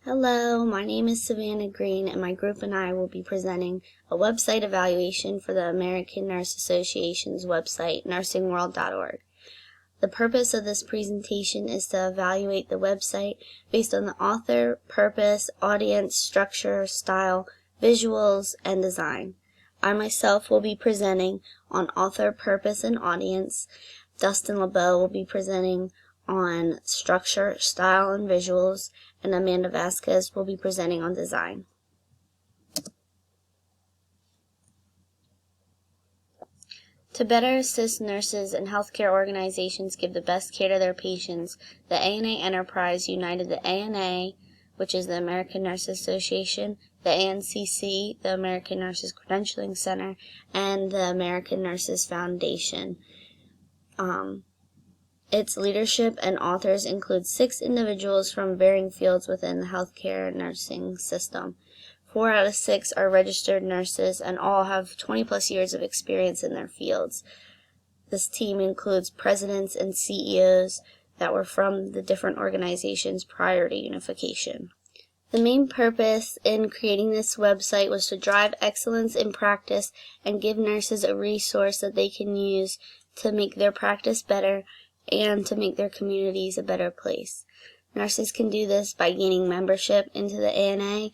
Hello, my name is Savannah Green, and my group and I will be presenting a website evaluation for the American Nurse Association's website, nursingworld.org. The purpose of this presentation is to evaluate the website based on the author, purpose, audience, structure, style, visuals, and design. I myself will be presenting on author, purpose, and audience. Dustin LeBeau will be presenting on structure, style, and visuals, and Amanda Vasquez will be presenting on design. To better assist nurses and healthcare organizations give the best care to their patients, the ANA Enterprise united the ANA, which is the American Nurses Association, the ANCC, the American Nurses Credentialing Center, and the American Nurses Foundation. Its leadership and authors include 6 individuals from varying fields within the healthcare nursing system. 4 out of 6 are registered nurses and all have 20+ years of experience in their fields. This team includes presidents and CEOs that were from the different organizations prior to unification. The main purpose in creating this website was to drive excellence in practice and give nurses a resource that they can use to make their practice better and to make their communities a better place. Nurses can do this by gaining membership into the ANA,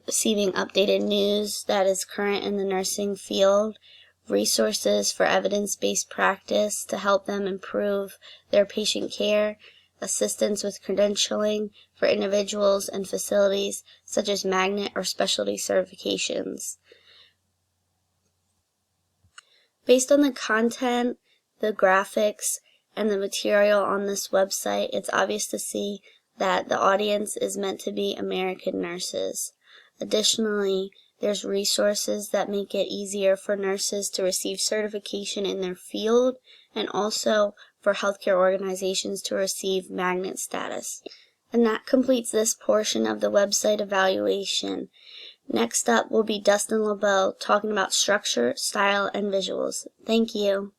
receiving updated news that is current in the nursing field, resources for evidence-based practice to help them improve their patient care, assistance with credentialing for individuals and facilities such as magnet or specialty certifications. Based on the content, the graphics, and the material on this website, it's obvious to see that the audience is meant to be American nurses. Additionally, there's resources that make it easier for nurses to receive certification in their field and also for healthcare organizations to receive magnet status. And that completes this portion of the website evaluation. Next up will be Dustin LeBeau talking about structure, style, and visuals. Thank you.